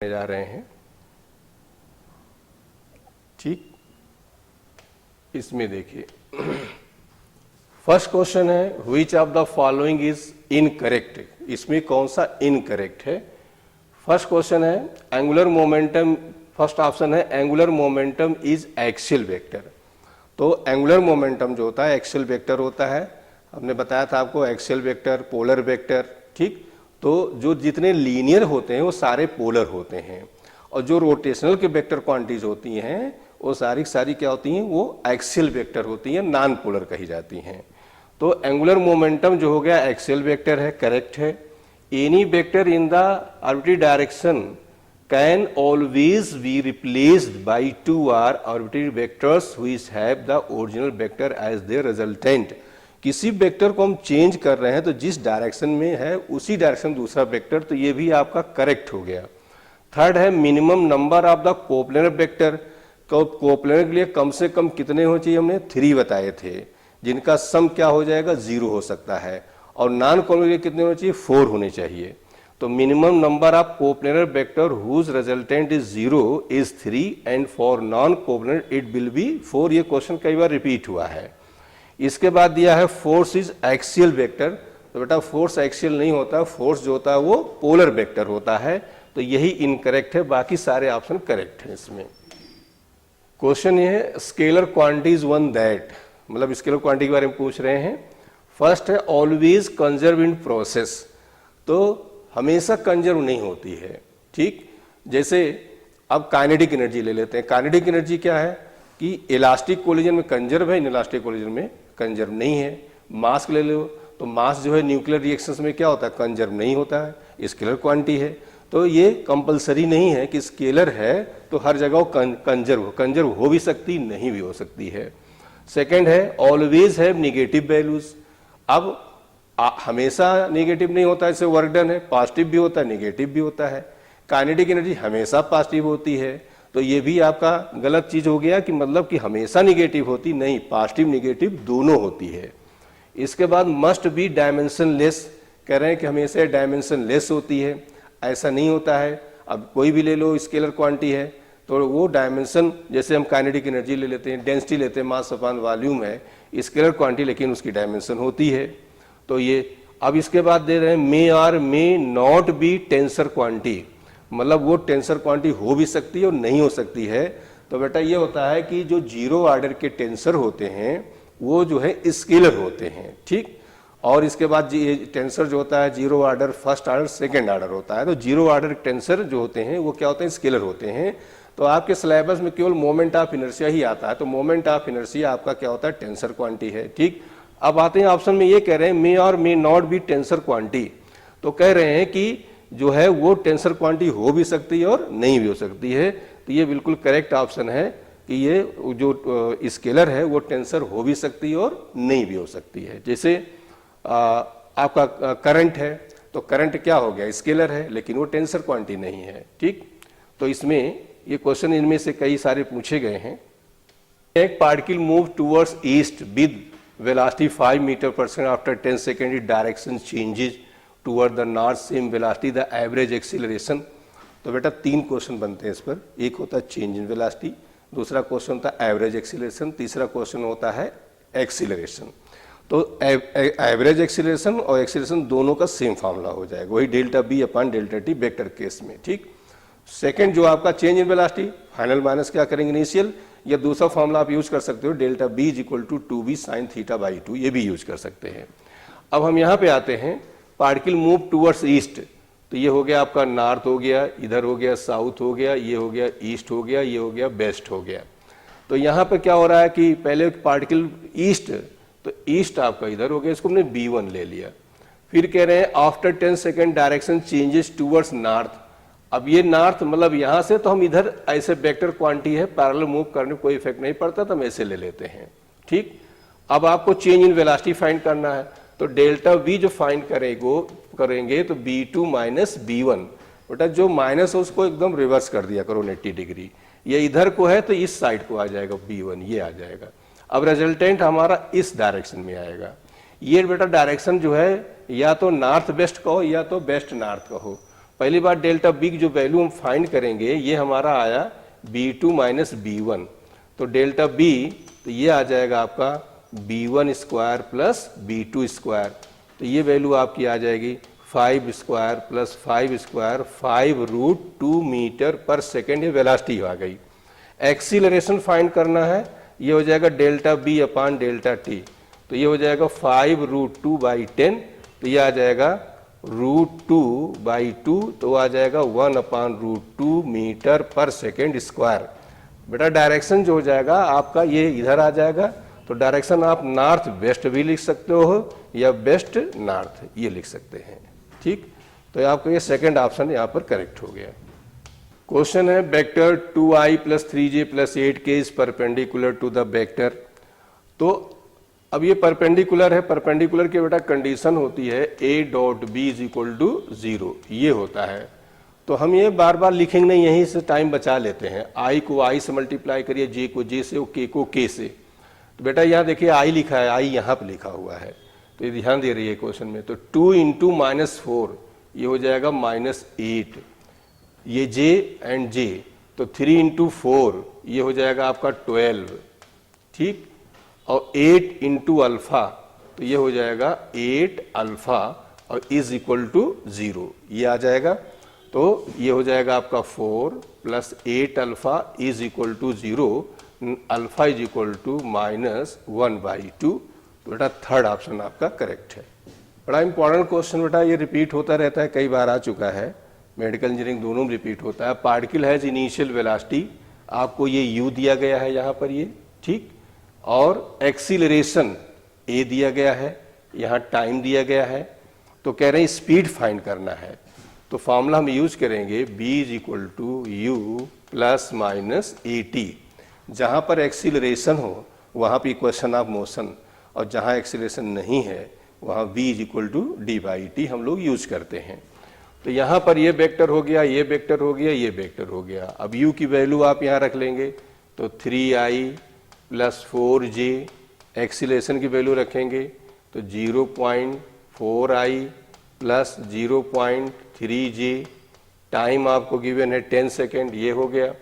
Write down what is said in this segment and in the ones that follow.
लिखने जा रहे हैं। ठीक, इसमें देखिए फर्स्ट क्वेश्चन है which of the following is incorrect. इसमें कौन सा इनकरेक्ट है? फर्स्ट क्वेश्चन है एंगुलर मोमेंटम, फर्स्ट ऑप्शन है angular momentum is axial vector. तो एंगुलर मोमेंटम जो होता है एक्सियल वेक्टर होता है। हमने बताया था आपको एक्सियल वेक्टर, पोलर वेक्टर। ठीक, तो जो जितने लीनियर होते हैं वो सारे पोलर होते हैं, और जो रोटेशनल के वेक्टर क्वांटिटीज होती हैं वो सारी सारी क्या होती हैं, वो एक्सियल वेक्टर होती हैं, नॉन पोलर कही जाती हैं। तो एंगुलर मोमेंटम जो हो गया एक्सियल वेक्टर है, करेक्ट है। Any vector in the arbitrary direction can always be replaced by two or arbitrary vectors which have the original vector as their resultant. किसी वेक्टर को हम चेंज कर रहे हैं तो जिस डायरेक्शन में है उसी डायरेक्शन दूसरा वेक्टर, तो ये भी आपका करेक्ट हो गया। थर्ड है minimum number of the coplanar vector. Coplanar के लिए कम से कम कितने हो चाहिए, हमने 3 बताए थे, जिनका सम क्या हो जाएगा 0 हो सकता है, और नॉन कोप्लेनर के लिए कितने होने चाहिए 4 होने चाहिए। तो minimum number of coplanar vector whose resultant is 0 is 3 and for non coplanar it will be 4। ये क्वेश्चन कई बार रिपीट हुआ है। इसके बाद दिया है फोर्स इज एक्सियल वेक्टर। तो बेटा फोर्स एक्सियल नहीं होता, फोर्स जो होता है वो पोलर वेक्टर होता है, तो यही इनकरेक्ट है, बाकी सारे ऑप्शन करेक्ट हैं इसमें। क्वेश्चन ये है स्केलर क्वांटिटीज वन दैट, मतलब स्केलर क्वांटिटी के बारे में पूछ रहे हैं। फर्स्ट है ऑलवेज कंजर्व इन प्रोसेस। तो हमेशा कंजर्व नहीं होती है। ठीक, जैसे अब काइनेटिक एनर्जी ले लेते हैं। काइनेटिक एनर्जी क्या है कि इलास्टिक कोलिजन में कंजर्व है, इनइलास्टिक कोलिजन में कंजर्व नहीं है। मास ले लो तो मास जो है न्यूक्लियर रिएक्शंस में क्या होता है, कंजर्व नहीं होता है, स्केलर क्वांटिटी है। तो ये कंपलसरी नहीं है कि स्केलर है तो हर जगह कंजर्व हो भी सकती, नहीं भी हो सकती है। सेकंड है ऑलवेज हैव नेगेटिव वैल्यूज। अब हमेशा नेगेटिव नहीं होता है, जैसे वर्क डन है पॉजिटिव भी होता है नेगेटिव भी होता है। काइनेटिक एनर्जी हमेशा पॉजिटिव होती है, तो ये भी आपका गलत चीज हो गया कि मतलब कि हमेशा नेगेटिव होती नहीं, पॉजिटिव नेगेटिव दोनों होती है। इसके बाद मस्ट बी डायमेंशन लेस, कह रहे हैं कि हमेशा डायमेंशन लेस होती है, ऐसा नहीं होता है। अब कोई भी ले लो स्केलर क्वांटिटी है तो वो डायमेंशन, जैसे हम काइनेटिक एनर्जी ले लेते हैं, डेंसिटी लेते हैं, मास अपॉन वॉल्यूम है स्केलर क्वांटिटी, लेकिन उसकी डायमेंशन होती है। तो ये अब इसके बाद दे रहे हैं may or may not be tensor quantity, मतलब वो टेंसर क्वांटिटी हो भी सकती है और नहीं हो सकती है। तो बेटा ये होता है कि जो जीरो ऑर्डर के टेंसर होते हैं वो जो है स्केलर होते हैं। ठीक, और इसके बाद टेंसर जो होता है zero order, first order, second order होता है। तो जीरो ऑर्डर टेंसर जो होते हैं वो क्या होते हैं, स्केलर होते हैं। तो आपके सिलेबस में केवल मोमेंट ऑफ इनर्शिया ही आता है, तो मोमेंट ऑफ इनर्शिया आपका क्या होता है, टेंसर क्वांटिटी है। ठीक, अब आते हैं ऑप्शन में, ये कह रहे हैं मे और मे नॉट बी टेंसर क्वांटिटी। तो कह रहे हैं कि जो है वो टेंसर क्वांटिटी हो भी सकती है और नहीं भी हो सकती है। तो ये बिल्कुल करेक्ट ऑप्शन है कि ये जो स्केलर है वो टेंसर हो भी सकती है और नहीं भी हो सकती है। जैसे आपका करंट है, तो करंट क्या हो गया, स्केलर है, लेकिन वो टेंसर क्वांटिटी नहीं है। ठीक, तो इसमें ये क्वेश्चन इनमें से कई सारे पूछे गए हैं। एक particle move towards east with velocity 5 metre per second after 10 second direction changes toward the north same velocity the average acceleration. तो बेटा 3 क्वेश्चन बनते हैं इस पर। एक होता है चेंज इन वेलोसिटी, दूसरा क्वेश्चन होता है एवरेज एक्सीलरेशन, तीसरा क्वेश्चन होता है एक्सीलरेशन। तो एवरेज एक्सीलरेशन और एक्सीलरेशन दोनों का सेम फार्मूला हो जाएगा, वही delta B upon delta T vector case में। ठीक, सेकंड जो आपका change in velocity, final minus क्या करेंगे इनिशियल, या दूसरा फॉर्मूला आप यूज कर सकते हो delta B is equal to 2b sine theta by 2, ये भी यूज कर सकते हैं। अब हम यहाँ पे आते हैं, पार्टिकल मूव टूवर्ड्स ईस्ट, तो ये हो गया आपका नॉर्थ हो गया, इधर हो गया साउथ हो गया, ये हो गया ईस्ट हो गया, ये हो गया वेस्ट हो गया। तो यहाँ पे क्या हो रहा है कि पहले पार्टिकल ईस्ट, तो ईस्ट आपका इधर हो गया, इसको हमने B1 ले लिया। फिर कह रहे हैं after 10 second direction changes towards north. अब ये नॉर्थ मतलब यहाँ से, तो हम इधर ऐसे वेक्टर क्वांटिटी है, पैरेलल मूव करने कोई इफेक्ट नहीं पड़ता, तो हम ऐसे ले लेते हैं। ठीक, अब आपको चेंज इन वेलोसिटी फाइंड करना है, तो डेल्टा V जो फाइंड करेंगे तो B2 माइनस B1, बेटा जो माइनस है उसको एकदम रिवर्स कर दिया करो 90 डिग्री, ये इधर को है तो इस साइड को आ जाएगा B1, ये आ जाएगा। अब रिजल्टेंट हमारा इस डायरेक्शन में आएगा। ये बेटा डायरेक्शन जो है या तो नॉर्थ वेस्ट कहो या तो वेस्ट नॉर्थ कहो, पहली बार डेल्टा बी की जो वैल्यू हम फाइंड करेंगे ये हमारा आया b2 माइनस b1, तो डेल्टा बी तो ये आ जाएगा आपका b1 square plus b2 square, तो ये वैल्यू आपकी आ जाएगी 5 स्क्वायर प्लस 5 स्क्वायर 5√2 मीटर पर सेकेंड, ये वेलोसिटी आ गई। एक्सीलरेशन फाइंड करना है, ये हो जाएगा delta B upon delta T, तो ये हो जाएगा 5√2/10, तो ये आ जाएगा √2/2, तो आ जाएगा 1/√2 मीटर पर सेकेंड स्क्वायर। बेटा डायरेक्शन जो हो जाएगा आपका ये इधर आ जाएगा, तो डायरेक्शन आप नॉर्थ वेस्ट भी लिख सकते हो या वेस्ट नॉर्थ ये लिख सकते हैं। ठीक, तो आपका ये सेकंड ऑप्शन यहाँ पर करेक्ट हो गया। क्वेश्चन है vector 2i + 3j + 8k is perpendicular to the vector. तो अब ये परपेंडिकुलर है, परपेंडिकुलर की बेटा कंडीशन होती है a.b = 0, ये होता है। तो हम ये बार बार लिखेंगे नहीं, यहीं से टाइम बचा लेते हैं। i को i से मल्टीप्लाई करिए, j को j से और k को k से। तो बेटा यहाँ देखिए i लिखा है, i यहाँ पे लिखा हुआ है, तो ये ध्यान दे रही है क्वेश्चन में। तो 2 × -4 ये हो जाएगा -8, ये j एंड j, तो 3 × 4 ये हो जाएगा आपका 12, ठीक, और 8 × अल्फा तो ये हो जाएगा 8 अल्फा और इज इक्वल टू 0, ये आ जाएगा। तो ये हो जाएगा आपका 4 + 8 alpha is equal to 0, alpha is equal to -1/2। तो बेटा थर्ड ऑप्शन आपका करेक्ट है। बड़ा इंपॉर्टेंट क्वेश्चन बेटा, ये रिपीट होता रहता है, कई बार आ चुका है, मेडिकल इंजीनियरिंग दोनों में रिपीट होता है। पार्टिकल हैज इनिशियल वेलोसिटी, आपको ये u दिया गया है यहाँ पर ये, ठीक, और एक्सीलरेशन a दिया गया है, यहाँ टाइम दिया गया है, तो कह रहे हैं स्पीड फाइंड करना है। तो फॉर्मूला हम यूज करेंगे b = u ± at। जहाँ पर एक्सीलरेशन हो वहाँ पे इक्वेशन ऑफ मोशन, और जहाँ एक्सीलरेशन नहीं है वहाँ v = d/t हम लोग यूज करते हैं। तो यहाँ पर ये वेक्टर हो गया, ये वेक्टर हो गया, ये वेक्टर हो गया। अब u की वैल्यू आप यहाँ रख लेंगे, तो 3i + 4j, एक्सीलरेशन की वैल्यू रखेंगे तो 0.4i + 0.3j, टाइम आपको गिवन है 10 सेकेंड, ये हो गया।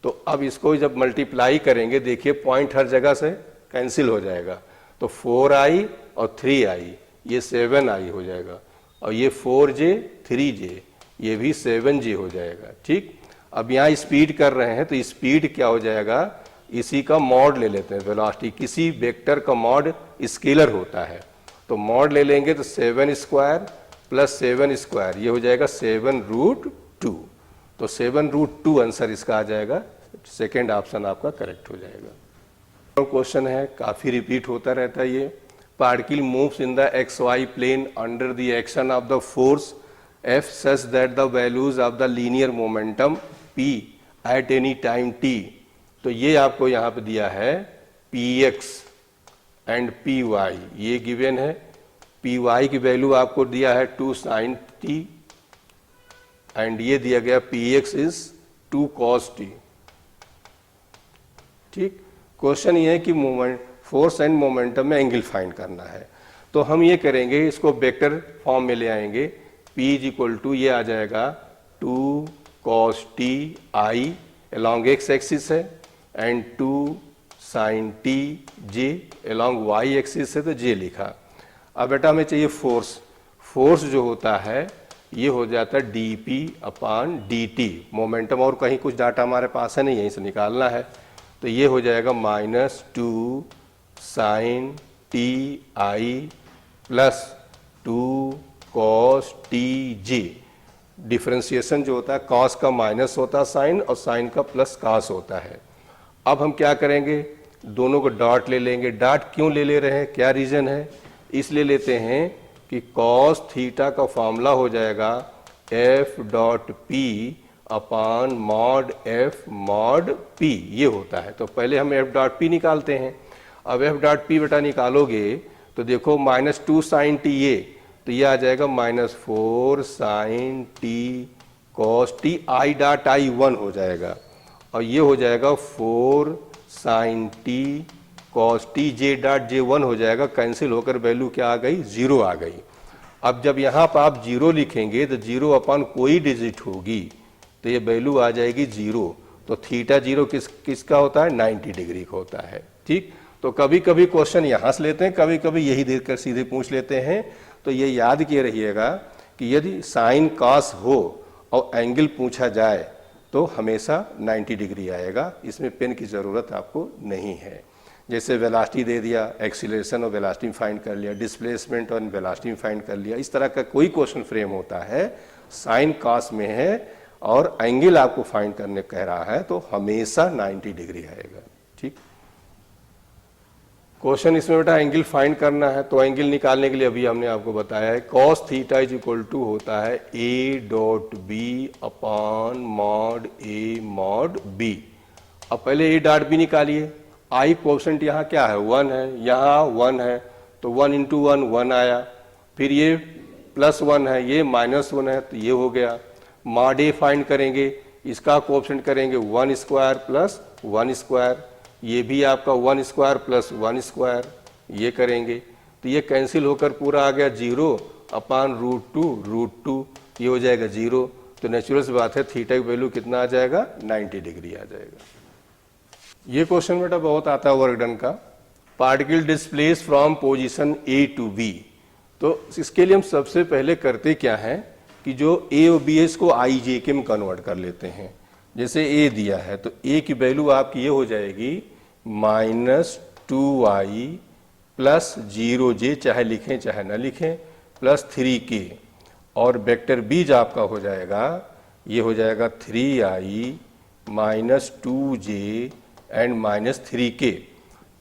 तो अब इसको जब मल्टीप्लाई करेंगे, देखिए पॉइंट हर जगह से कैंसिल हो जाएगा, तो 4i और 3i ये 7i हो जाएगा, और ये 4j 3j ये भी 7j हो जाएगा, ठीक। अब यहाँ स्पीड कर रहे हैं, तो स्पीड क्या हो जाएगा, इसी का मॉड ले लेते हैं, वेलोसिटी, किसी वेक्टर का मॉड स्केलर होता है, तो मॉड ले लेंगे तो 7 स्क्वायर + 7 स्क्वायर ये हो जाएगा 7√2, तो 7√2 आंसर इसका आ जाएगा, सेकेंड ऑप्शन आपका करेक्ट हो जाएगा। क्वेश्चन है, काफी रिपीट होता रहता है ये। Particle moves in the XY plane under the action of the force F such that the values of the linear momentum P at any time t। तो ये आपको यहाँ पे दिया है px एंड py, ये गिवन है। py की वैल्यू आपको दिया है 2 sin t, एंड ये दिया गया px इज 2 cos t, ठीक। क्वेश्चन ये है कि मोमेंट, फोर्स एंड मोमेंटम में एंगल फाइंड करना है। तो हम ये करेंगे, इसको वेक्टर फॉर्म में ले आएंगे। p = ये आ जाएगा 2 cos t i along x axis है, and 2 sin t j along y axis है, तो j लिखा। अब बेटा हमें चाहिए फोर्स, फोर्स जो होता है ये हो जाता है dp/dt। मोमेंटम और कहीं कुछ डाटा हमारे पास है नहीं, यहीं से निकालना है, तो ये हो जाएगा -2 sin t i + 2 cos t j। Differentiation जो होता है, cos का माइनस होता है साइन, और साइन का प्लस cos होता है। अब हम क्या करेंगे, दोनों को डॉट ले लेंगे। डॉट क्यों ले रहे हैं, क्या रीजन है, इसलिए लेते हैं कि cos थीटा का फॉर्मूला हो जाएगा F.P / mod F mod P, ये होता है। तो पहले हम F.P निकालते हैं। अब F.P बेटा निकालोगे तो देखो -2 sin t, ये तो ये आ जाएगा -4 sin t cos t i.i 1 हो जाएगा, और ये हो जाएगा 4 sin t cos t j.j 1 हो जाएगा, कैंसिल होकर वैल्यू क्या आ गई, 0 आ गई। अब जब यहाँ पर आप 0 लिखेंगे तो 0 अपन कोई डिजिट होगी तो ये वैल्यू आ जाएगी 0। तो थीटा 0 किसका होता है? 90 डिग्री का होता है। ठीक, तो कभी कभी क्वेश्चन यहाँ से लेते हैं, कभी कभी यही देकर सीधे पूछ लेते हैं। तो ये याद किए रहिएगा कि यदि साइन कॉस हो और एंगल पूछा जाए तो हमेशा 90 डिग्री आएगा, इसमें पेन की ज़रूरत आपको नहीं है। जैसे वेलोसिटी दे दिया, एक्सीलरेशन और वेलोसिटी फाइंड कर लिया, डिस्प्लेसमेंट और वेलोसिटी फाइंड कर लिया, इस तरह का कोई क्वेश्चन फ्रेम होता है, साइन कॉस में है और एंगल आपको फाइंड करने कह रहा है तो हमेशा 90 डिग्री आएगा। ठीक, क्वेश्चन इसमें बेटा एंगल फाइंड करना है, तो एंगल निकालने के लिए अभी हमने आपको बताया है cos theta is equal to होता है a dot B upon mod a mod b। अब पहले a डॉट b निकालिए। आई कोएफिशिएंट यहाँ क्या है? 1 है, यहाँ 1 है, तो 1 इंटू 1 1 आया। फिर ये +1 है, ये -1 है, तो ये हो गया। मॉड ए फाइंड करेंगे, इसका कोएफिशिएंट करेंगे 1 स्क्वायर प्लस 1 स्क्वायर, ये भी आपका 1 स्क्वायर प्लस 1 स्क्वायर, ये करेंगे तो ये कैंसिल होकर पूरा आ गया 0 अपॉन √2, ये हो जाएगा 0। तो नेचुरल सी बात है थीटा की वैल्यू कितना आ जाएगा? 90 डिग्री आ जाएगा। ये क्वेश्चन बेटा बहुत आता है वर्क डन का, particle displace from position A to B। तो इसके लिए हम सबसे पहले करते क्या है कि जो A और B है इसको IJ में कन्वर्ट कर लेते हैं। जैसे A दिया है तो A की वैल्यू आपकी ये हो जाएगी -2i प्लस 0j, चाहे लिखें चाहे ना लिखें, प्लस 3k, और वेक्टर B जो आपका हो जाएगा ये हो जाएगा 3i minus 2j and -3k।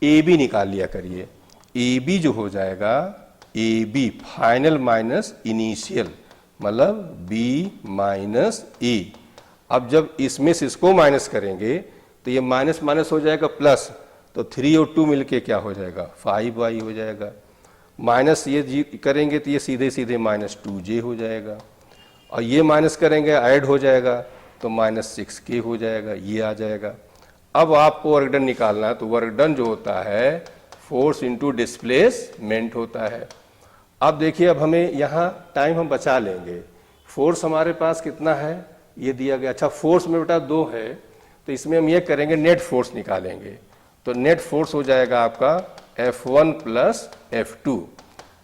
A B निकाल लिया करिए, ए बी जो हो जाएगा A B final minus initial, मतलब बी माइनस ए। अब जब इसमें से इसको माइनस करेंगे तो ये माइनस माइनस हो जाएगा प्लस, तो 3 और 2 मिलके क्या हो जाएगा? 5y हो जाएगा। माइनस ये करेंगे तो ये सीधे सीधे -2j हो जाएगा, और ये माइनस करेंगे ऐड हो जाएगा तो -6k हो जाएगा, ये आ जाएगा। अब आपको वर्क डन निकालना है, तो वर्क डन जो होता है फोर्स इंटू डिस्प्लेसमेंट होता है। अब देखिए, अब हमें यहाँ टाइम हम बचा लेंगे। फोर्स हमारे पास कितना है? ये दिया गया। अच्छा, फोर्स में बेटा 2 है, तो इसमें हम ये करेंगे नेट फोर्स निकालेंगे। तो नेट फोर्स हो जाएगा आपका F1 प्लस F2।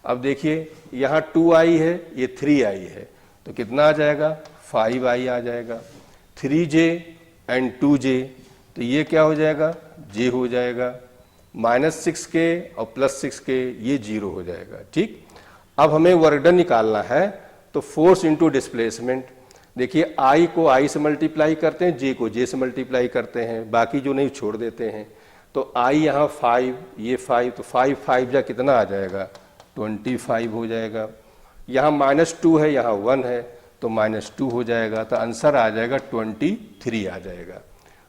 अब देखिए यहाँ 2i है, ये 3i है, तो कितना आ जाएगा? 5i आ जाएगा। 3j एंड 2j, तो ये क्या हो जाएगा? j हो जाएगा। -6k और +6k, ये 0 हो जाएगा। ठीक, अब हमें वर्क डन निकालना है, तो फोर्स इंटू डिस्प्लेसमेंट। देखिए i को i से मल्टीप्लाई करते हैं, j को j से मल्टीप्लाई करते हैं, बाकी जो नहीं छोड़ देते हैं। तो i यहाँ 5, ये 5, तो 5 जा कितना आ जाएगा? 25 हो जाएगा। यहाँ -2 है, यहाँ 1 है, तो -2 हो जाएगा, तो आंसर आ जाएगा 23 आ जाएगा।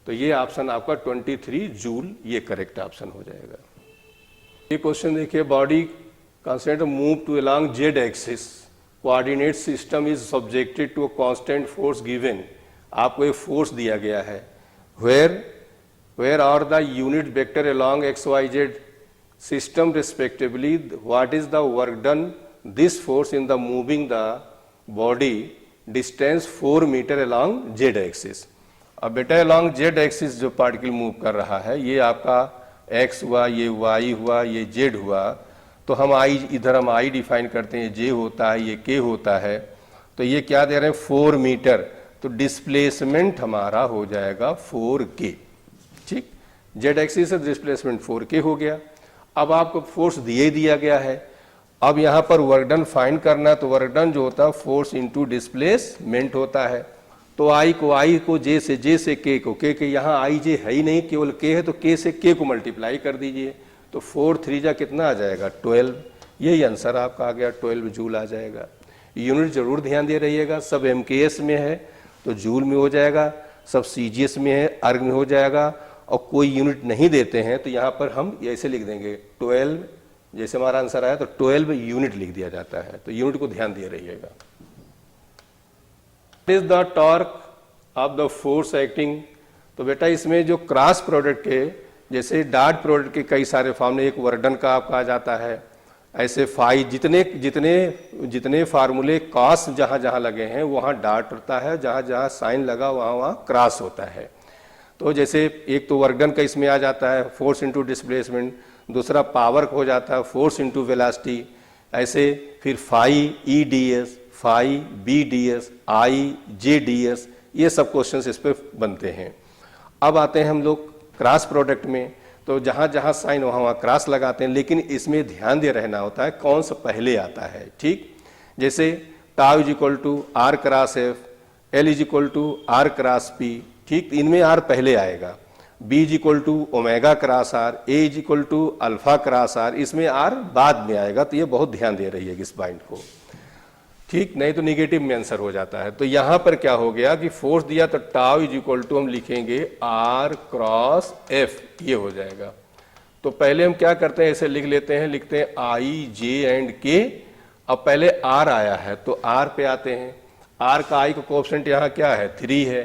तो ये ऑप्शन आपका 23 जूल, ये करेक्ट ऑप्शन हो जाएगा। ये क्वेश्चन देखिए, body constant move to along Z axis, coordinate system is subjected to a constant force given. आपको एक फोर्स दिया गया है, where are the unit vector along XYZ system respectively, what is the work done this force in the moving the body distance 4 metre along Z axis. अब बेटा along Z axis जो particle move कर रहा है, ये आपका x हुआ, ये y हुआ, ये z हुआ, तो हम i, इधर हम i डिफाइन करते हैं, j होता है, ये k होता है, तो ये क्या दे रहे हैं? 4 मीटर, तो डिस्प्लेसमेंट हमारा हो जाएगा 4k। ठीक, जेड एक्सिस से डिस्प्लेसमेंट 4k हो गया। अब आपको फोर्स दिया गया है, अब यहाँ पर वर्क डन फाइंड करना है, तो वर्क डन जो होता है फोर्स इंटू डिस्प्लेसमेंट होता है। तो i को j से k को k के, यहाँ i j है ही नहीं, केवल k है, तो k से k को मल्टीप्लाई कर दीजिए, तो 4 3 जा कितना आ जाएगा? 12। यही आंसर आपका आ गया, 12 जूल आ जाएगा। यूनिट जरूर ध्यान दे रहिएगा, सब MKS में है तो जूल में हो जाएगा, सब CGS में है अर्ग में हो जाएगा, और कोई यूनिट नहीं देते हैं तो यहाँ पर हम ऐसे लिख देंगे 12, जैसे हमारा आंसर आया तो 12 यूनिट लिख दिया जाता है, तो यूनिट को ध्यान दे रहिएगा। Is the torque of the force acting, तो बेटा इसमें जो क्रॉस प्रोडक्ट के, जैसे डॉट प्रोडक्ट के कई सारे फॉर्मूले, एक वर्क डन का आपका आ जाता है, ऐसे फाई जितने जितने जितने फार्मूले कॉस जहाँ जहाँ लगे हैं वहाँ डॉट होता है, जहाँ जहाँ साइन लगा वहाँ वहाँ क्रॉस होता है। तो जैसे एक तो वर्क डन का इसमें आ जाता है फोर्स इनटू डिस्प्लेसमेंट, दूसरा पावर हो जाता है फोर्स इनटू वेलोसिटी, ऐसे फिर phi E D S, phi B D S, I J D S, ये सब क्वेश्चंस इस पे बनते हैं। अब आते हैं हम लोग क्रॉस प्रोडक्ट में, तो जहाँ जहाँ साइन वहाँ वहाँ क्रॉस लगाते हैं, लेकिन इसमें ध्यान दे रहना होता है कौन सा पहले आता है। ठीक, जैसे tau is equal to R cross F, L is equal to R cross P, ठीक, इनमें आर पहले आएगा। B is equal to omega cross R, A is equal to alpha cross R, इसमें आर बाद में आएगा। तो ये बहुत ध्यान दे रही है इस पॉइंट को, ठीक, नहीं तो निगेटिव में आंसर हो जाता है। तो यहां पर क्या हो गया कि फोर्स दिया तो टाउ इज इक्वल टू हम लिखेंगे आर क्रॉस एफ, ये हो जाएगा। तो पहले हम क्या करते हैं, ऐसे लिख लेते हैं, लिखते हैं आई जे एंड के। अब पहले आर आया है तो आर पे आते हैं। आर का आई का कोएफिशिएंट यहाँ क्या है 3 है,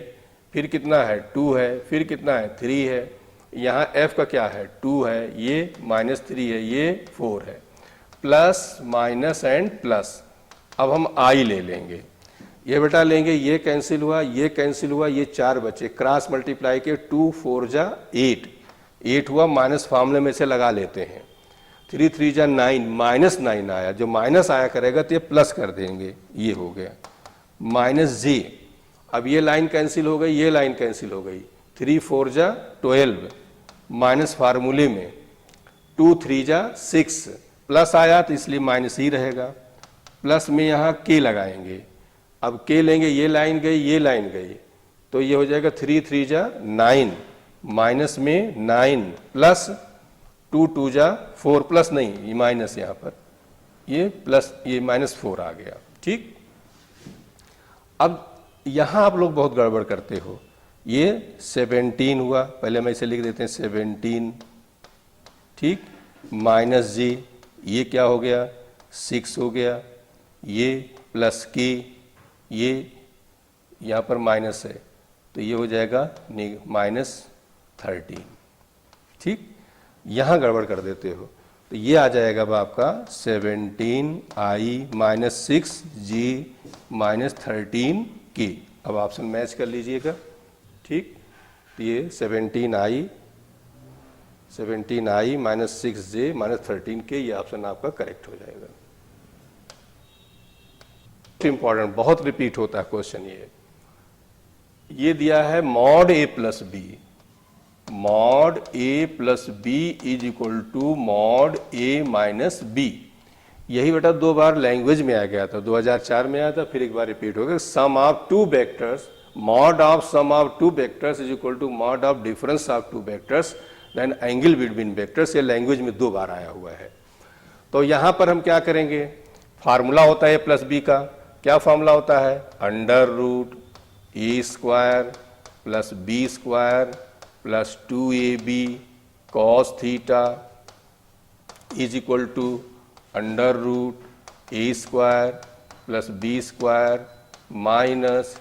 फिर कितना है 2 है, फिर कितना है 3 है, यहाँ एफ का क्या है 2 है, ये -3 है, ये 4 है, प्लस माइनस एंड प्लस। अब हम आई ले लेंगे, ये बेटा लेंगे, ये कैंसिल हुआ, ये कैंसिल हुआ, ये 4 बचे, क्रॉस मल्टीप्लाई के 2 4 जा 8 हुआ, माइनस फार्मूले में से लगा लेते हैं, 3 3 जा 9, -9 आया, जो माइनस आया करेगा तो ये प्लस कर देंगे, ये हो गया माइनस जे। अब ये लाइन कैंसिल हो गई, ये लाइन कैंसिल हो गई, 3 4 जा 12, माइनस फार्मूले में 2 3 जा 6, प्लस आया तो इसलिए माइनस ही रहेगा, प्लस में यहाँ के लगाएंगे। अब के लेंगे, ये लाइन गई, ये लाइन गई, तो ये हो जाएगा 3 3 जा 9, माइनस में 9, प्लस 2 2 जा 4, प्लस नहीं, ये माइनस यहाँ पर, ये प्लस, ये -4 आ गया। ठीक, अब यहाँ आप लोग बहुत गड़बड़ करते हो, ये 17 हुआ, पहले मैं इसे लिख देते हैं 17, ठीक, माइनस जी, ये क्या हो गया 6 हो गया, ये प्लस के, ये यहाँ पर माइनस है तो ये हो जाएगा -13। ठीक, यहाँ गड़बड़ कर देते हो तो ये आ जाएगा अब आपका 17i -6g -13 के। अब ऑप्शन मैच कर लीजिएगा। ठीक, तो ये 17i -6j -13 के, ये ऑप्शन आपका करेक्ट हो जाएगा। इंपॉर्टेंट, बहुत रिपीट होता है क्वेश्चन ये दिया है mod a plus B, mod a plus B is equal to mod a minus बी। यही बेटा 2 बार लैंग्वेज में आ गया था, 2004 में आया था, फिर एक बार रिपीट हो गया। Sum of 2 vectors, mod of sum of 2 vectors is equal to mod of difference of 2 vectors then angle between vectors. ये लैंग्वेज में 2 बार आया हुआ है। तो यहां पर हम क्या करेंगे, फार्मूला होता है a प्लस बी का, क्या फॉर्मूला होता है, √a² plus b² plus 2ab cos theta is equal to √a² plus b² minus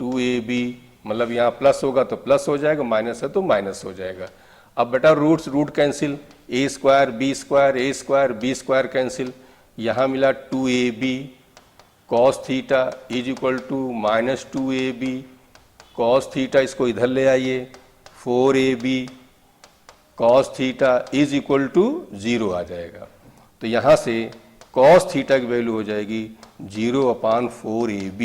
2ab, मतलब यहाँ प्लस होगा तो प्लस हो जाएगा, माइनस है तो माइनस हो जाएगा। अब बेटा root cancel, a² b² b² cancel, यहाँ मिला 2ab cos theta is equal to -2ab cos theta, इसको इधर ले आइए, 4ab cos theta is equal to 0 आ जाएगा। तो यहाँ से cos थीटा की वैल्यू हो जाएगी 0/4ab,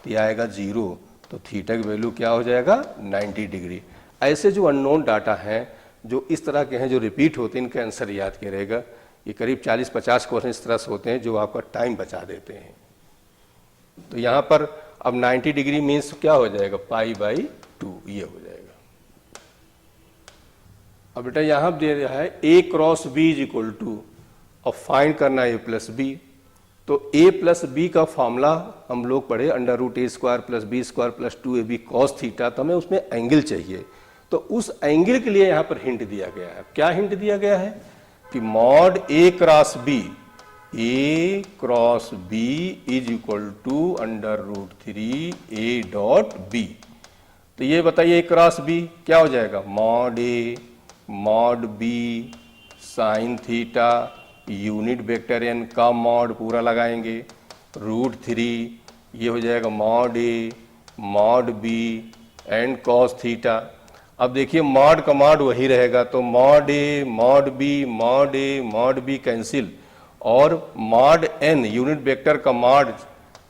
तो यह आएगा 0, तो थीटा की वैल्यू क्या हो जाएगा 90 डिग्री। ऐसे जो अननोन डाटा हैं जो इस तरह के हैं, जो रिपीट होते हैं, इनके आंसर याद करेगा। ये करीब 40-50 क्वेश्चन इस तरह से होते हैं जो आपका टाइम बचा देते हैं। तो यहाँ पर अब 90 डिग्री मीन्स क्या हो जाएगा, π/2, ये हो जाएगा। अब बेटा यहाँ दे रहा है a cross b is equal to, अब फाइंड करना है a प्लस बी। तो a प्लस बी का फॉर्मूला हम लोग पढ़े, √a² plus b² plus 2ab cos theta, तो हमें उसमें एंगल चाहिए। तो उस एंगल के लिए यहाँ पर हिंट दिया गया है। क्या हिंट दिया गया है कि mod a cross b is equal to √3a.b। तो ये बताइए a क्रॉस b क्या हो जाएगा, mod a mod b sine theta unit vector N का मॉड पूरा लगाएंगे, √3 ये हो जाएगा mod A mod B and cos theta. अब देखिए मॉड का मॉड वही रहेगा, तो mod A mod B mod A mod B cancel, और मॉड एन यूनिट वेक्टर का मॉड,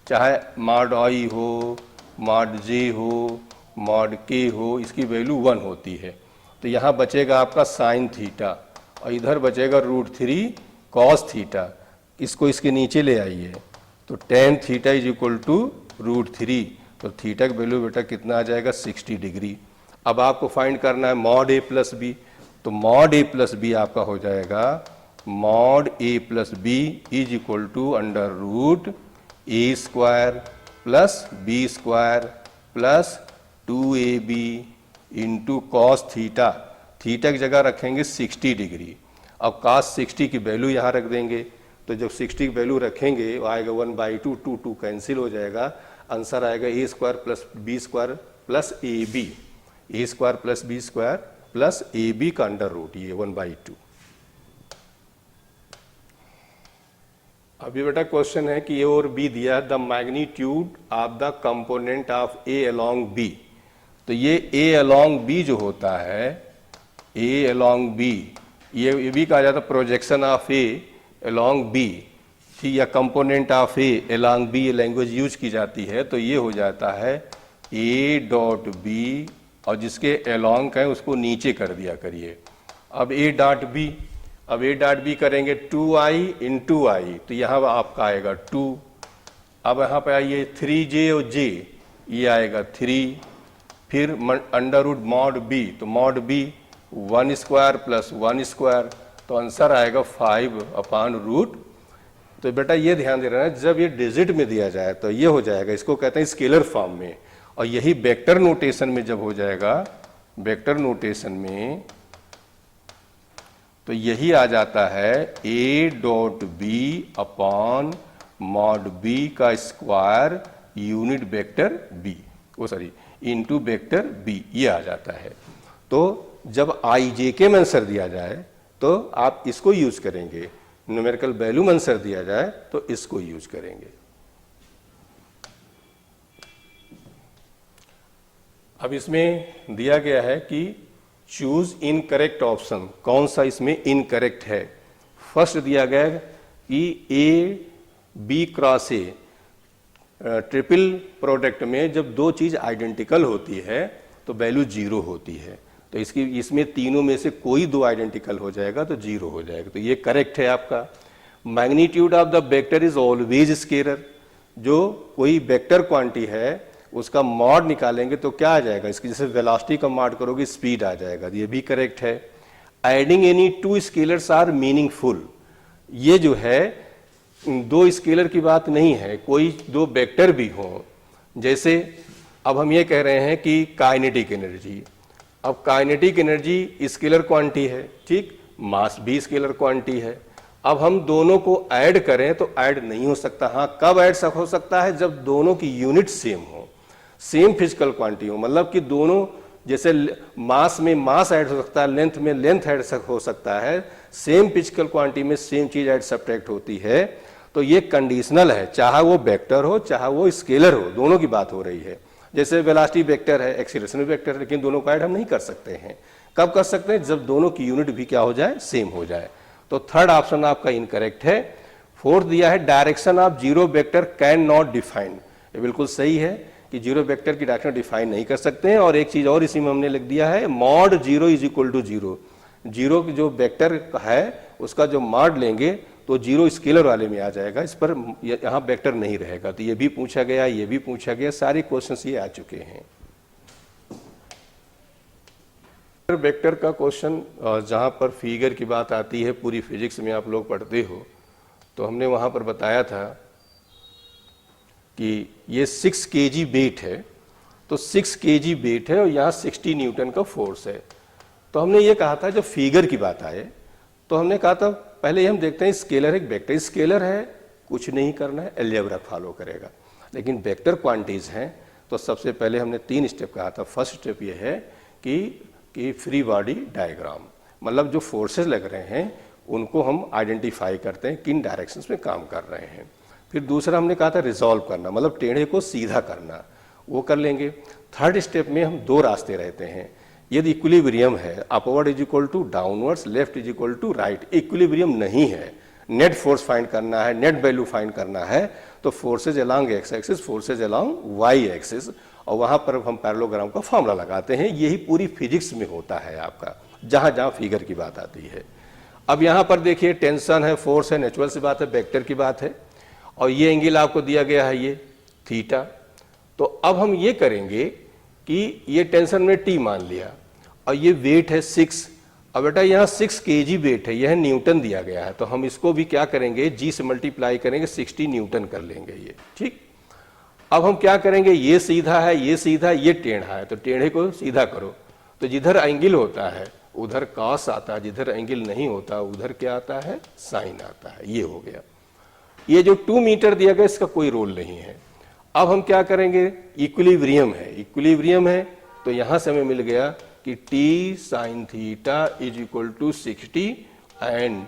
चाहे मॉड आई हो मॉड जे हो मॉड के हो, इसकी वैल्यू 1 होती है। तो यहाँ बचेगा आपका साइन थीटा और इधर बचेगा √3 कॉस थीटा। इसको इसके नीचे ले आइए, तो tan theta is equal to √3, तो थीटा की वैल्यू बेटा कितना आ जाएगा 60 डिग्री। अब आपको फाइंड करना है मॉड ए प्लस बी, तो मॉड ए प्लस बी आपका हो जाएगा mod A plus B is equal to √a² plus b² plus 2ab into cos theta. Theta की जगह रखेंगे 60 डिग्री। अब cos 60 की वैल्यू यहाँ रख देंगे, तो जब 60 की वैल्यू रखेंगे वो आएगा 1/2, 2 कैंसिल हो जाएगा, आंसर आएगा a² plus b² plus ab, a² plus b² plus ab का √, ये 1/2। अभी बेटा क्वेश्चन है कि ए और बी दिया, the magnitude of the component of A along B. तो ये ए अलोंग बी जो होता है, ए अलोंग बी, ये भी कहा जाता है projection of A along B, ठीक, या component of A along B, ये लैंग्वेज यूज की जाती है। तो ये हो जाता है ए डॉट बी, और जिसके अलोंग है उसको नीचे कर दिया करिए। अब ए डॉट बी, अब ए डॉट बी करेंगे 2i इंटू आई, तो यहाँ आपका आएगा 2। अब यहाँ पे आइए 3j और j, ये आएगा 3, फिर √ मॉड बी, तो मॉड बी 1² प्लस 1², तो आंसर आएगा 5/√। तो बेटा ये ध्यान दे रहा है, जब ये डिजिट में दिया जाए तो ये हो जाएगा, इसको कहते हैं स्केलर फॉर्म में, और यही वेक्टर नोटेशन में जब हो जाएगा, वेक्टर नोटेशन में, तो यही आ जाता है a dot B upon mod B का स्क्वायर यूनिट वेक्टर बी, वो सॉरी इंटू वेक्टर बी, ये आ जाता है। तो जब आई जे के में आंसर दिया जाए तो आप इसको यूज करेंगे, न्यूमेरिकल वैल्यू में आंसर दिया जाए तो इसको यूज करेंगे। अब इसमें दिया गया है कि चूज इनकरेक्ट ऑप्शन, कौन सा इसमें इनकरेक्ट है। फर्स्ट दिया गया कि A B cross A triple product में जब दो चीज आइडेंटिकल होती है तो वैल्यू 0 होती है, तो इसमें तीनों में से कोई दो आइडेंटिकल हो जाएगा तो 0 हो जाएगा, तो ये करेक्ट है आपका। Magnitude of the vector is always scalar, जो कोई वेक्टर क्वांटिटी है उसका मॉड निकालेंगे तो क्या आ जाएगा, इसकी जैसे वेलोसिटी का मॉड करोगे स्पीड आ जाएगा, ये भी करेक्ट है। Adding any 2 scalars are meaningful, ये जो है दो स्केलर की बात नहीं है, कोई दो वेक्टर भी हो। जैसे अब हम ये कह रहे हैं कि काइनेटिक एनर्जी, अब काइनेटिक एनर्जी स्केलर क्वांटिटी है, ठीक, मास भी स्केलर क्वांटिटी है। अब हम दोनों को ऐड करें तो ऐड नहीं हो सकता। हाँ, कब ऐड हो सकता है, जब दोनों की यूनिट सेम हो, सेम फिजिकल क्वांटिटी हो, मतलब कि दोनों, जैसे मास में मास ऐड हो सकता है, लेंथ में लेंथ ऐड हो सकता है, सेम फिजिकल क्वांटिटी में सेम चीज ऐड सब्ट्रैक्ट होती है, तो ये कंडीशनल है, चाहे वो वेक्टर हो चाहे वो स्केलर हो, दोनों की बात हो रही है। जैसे वेलोसिटी वेक्टर है, एक्सीलरेशन वेक्टर है, लेकिन दोनों को ऐड हम नहीं कर सकते हैं। कब कर सकते हैं, जब दोनों की यूनिट भी क्या हो जाए, सेम हो जाए। तो थर्ड ऑप्शन आपका इनकरेक्ट है। फोर्थ दिया है direction of zero vector can not define, ये बिल्कुल सही है कि जीरो वेक्टर की डायरेक्शन डिफाइन नहीं कर सकते हैं। और एक चीज और इसी में हमने लिख दिया है, mod 0 is equal to 0, zero जो वेक्टर है उसका जो मॉड लेंगे तो 0 स्केलर वाले में आ जाएगा, इस पर यहाँ वेक्टर नहीं रहेगा। तो ये भी पूछा गया, ये भी पूछा गया, सारे क्वेश्चंस ये आ चुके हैं। वेक्टर का क्वेश्चन जहाँ पर फिगर की बात आती है, पूरी फिजिक्स में आप लोग पढ़ते हो, तो हमने वहाँ पर बताया था कि ये 6 kg वेट है, तो 6 kg वेट है और यहाँ 60 न्यूटन का फोर्स है। तो हमने ये कहा था जब फिगर की बात आए तो हमने कहा था पहले हम देखते हैं स्केलर है, वेक्टर स्केलर है, कुछ नहीं करना है, अलजेब्रा फॉलो करेगा। लेकिन वेक्टर क्वांटिटीज हैं तो सबसे पहले हमने 3 स्टेप कहा था। फर्स्ट स्टेप ये है कि फ्री बॉडी डायग्राम, मतलब जो फोर्सेस लग रहे हैं उनको हम आइडेंटिफाई करते हैं किन डायरेक्शंस में काम कर रहे हैं। फिर दूसरा हमने कहा था रिजॉल्व करना, मतलब टेढ़े को सीधा करना, वो कर लेंगे। थर्ड स्टेप में हम दो रास्ते रहते हैं, यदि इक्विलिब्रियम है upward is equal to downwards, left is equal to right, equilibrium नहीं है, नेट फोर्स फाइंड करना है, नेट वैल्यू फाइंड करना है, तो forces along X axis, forces along Y axis, और वहां पर हम पैरेललोग्राम का फॉर्मूला लगाते हैं। यही पूरी फिजिक्स में होता है आपका, जहां जहां फिगर की बात आती है। अब यहां पर देखिए टेंशन है, फोर्स है, नेचुरल सी बात है, वेक्टर की बात है, और ये एंगल आपको दिया गया है ये थीटा। तो अब हम ये करेंगे कि ये टेंशन में टी मान लिया, और ये वेट है 6, अब बेटा यहाँ 6 kg वेट है, यह न्यूटन दिया गया है, तो हम इसको भी क्या करेंगे, जी से मल्टीप्लाई करेंगे, 60 न्यूटन कर लेंगे ये, ठीक। अब हम क्या करेंगे, ये सीधा है, ये सीधा है, ये टेढ़ा है, तो टेढ़े को सीधा करो, तो जिधर एंगल होता है उधर कॉस आता है, जिधर एंगल नहीं होता उधर क्या आता है, साइन आता है। ये हो गया। ये जो 2 मीटर दिया गया इसका कोई रोल नहीं है। अब हम क्या करेंगे, इक्विलिब्रियम है, इक्विलिब्रियम है, तो यहां से हमें मिल गया कि T sine theta is equal to 60 and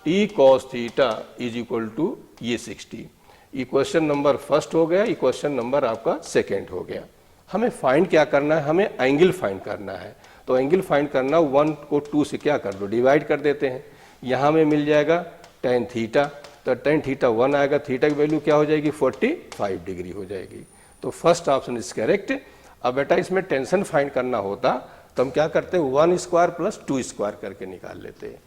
T cos theta is equal to ये 60। इक्वेशन नंबर फर्स्ट हो गया, इक्वेशन नंबर आपका सेकेंड हो गया। हमें फाइंड क्या करना है, हमें एंगल फाइंड करना है। तो एंगल फाइंड करना, 1 को 2 से क्या कर दो, डिवाइड कर देते हैं। यहाँ में मिल जाएगा टेन थीटा, तो टेन थीटा 1 आएगा, थीटा की वैल्यू क्या हो जाएगी, 45 डिग्री हो जाएगी। तो फर्स्ट ऑप्शन इज करेक्ट। अब बेटा इसमें टेंशन फाइंड करना होता तो हम क्या करते हैं, 1 स्क्वायर प्लस 2 स्क्वायर करके निकाल लेते हैं।